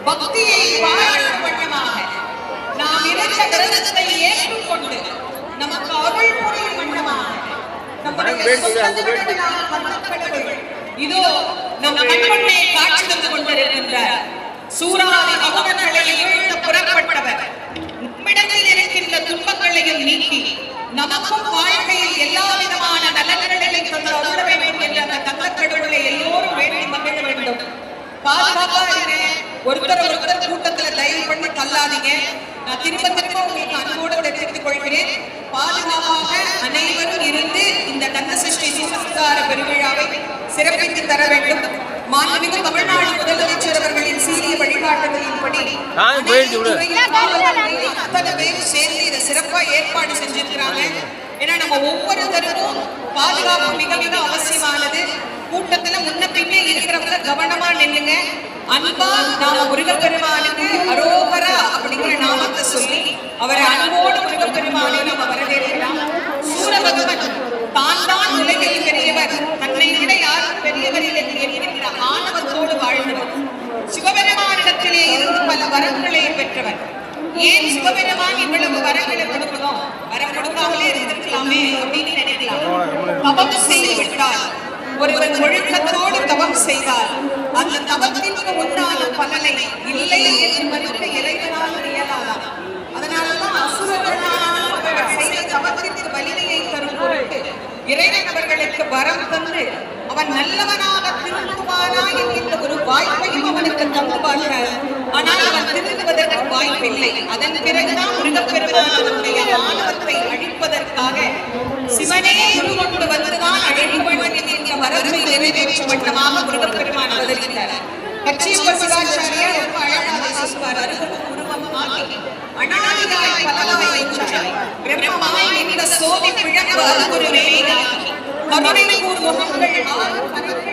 பக்தியை பாராட்டும் வண்ணமாக நாம் இருந்த விரதத்தை ஏற்றுக்கொண்டு நமக்கு அருள் புரியும் வண்ணமாக நம்முடைய இதோ நம் கண்முன்னே காட்சி தந்து கொண்டிருக்கின்றார். சூறாதி அவனங்களை வீழ்த்த புறப்பட்டவர் நம்மிடத்தில் இருக்கின்ற துன்பங்களையும் நீக்கி நமக்கும் வாழ்க்கையில் எல்லா விதமான நலன்களையும் தந்து அருள வேண்டும் என்ற அந்த தங்கக்கடவுளை எல்லோரும் வேண்டி மகிழ வேண்டும். பாதுகாப்பாக ஒருத்தர் கூட்டத்துல தயவு பண்ணி தள்ளாதீங்க. நான் திரும்ப உங்களுக்கு அன்போடு தெரிவித்துக் கொள்கிறேன். பாதுகாப்பாக அனைவரும் இருந்து இந்த கந்தசஷ்டி சூசகார பெருவிழாவை சிறப்பித்து தர வேண்டும். மாண்புமிகு தமிழ்நாடு முதலமைச்சர் அவர்களின் சீரிய வழிகாட்டுதலின்படி அத்தனை பேரும் சேர்ந்து இதை சிறப்பா ஏற்பாடு செஞ்சிருக்கிறாங்க. ஏன்னா நம்ம ஒவ்வொருத்தருக்கும் பாதுகாப்பு மிக மிக அவசியமானது. கூட்டத்துல முன்ன பின்னே இருக்கிறவங்க கவனமா நில்லுங்க. அன்பா நாம முருகப்பெருமானுக்கு அரோகரா அப்படிங்கிற நாமத்தை சொல்லி அவரை அன்போடு முருகப்பெருமானை நம்ம வரவேற்கலாம். சூரபகவன் தான் உலகில் பெரியவர், தன்னை விட யாரும் பெரியவர் இல்லை என்கிற ஆணவத்தோடு வாழ்ந்தவர். சிவபெருமானிடத்திலே இருந்து பல வரங்களை பெற்றவர். ஏன் சிவபெருமான் இவ்வளவு வரங்களை கொடுக்கணும், வரம் கொடுக்காமலே இருந்திருக்கலாமே அப்படின்னு நினைக்கலாம். தவம் செய்து விட்டார். ஒருவர் ஒழுக்கத்தோடு தவம் செய்தார். அந்த தவத்திற்கு உண்டான பலனை இல்லை என்று மறுக்க இறைவனால் இயலாதான். அதனாலதான் அசுரர்களால் செய்த தவத்திற்கு வலிமையை தரும் பொருட்டு இறைவன் அவர்களுக்கு வரம் தந்து அவன் நல்லவனாக திருந்துவானா என்கின்ற ஒரு வாய்ப்பையும் அவனுக்கு தந்துவார்கள். ஆனால் அவன் திருந்துவதற்கு வாய்ப்பில்லை. அதன் பிறகுதான் முருகப்பெருமான் அவனுடைய ஆணவத்தை அழிப்பதற்காக சிவனே உருவொண்டு வந்துதான் அழிப்பவன் என்கின்ற வரத்தை நிறைவேற்றும் வண்ணமாக முருகப்பெருமான் அவதரித்தார். கச்சியப்ப சிவாச்சாரியார் ரொம்ப அழகாக பேசுவார். அருகும் உருவம் ஆகி அனாதியாய் பலவாய் என்றாய் பிரம்மமாய் நின்ற சோதி பிழம்பு அருகுருவே கருணை கூர் முகங்கள்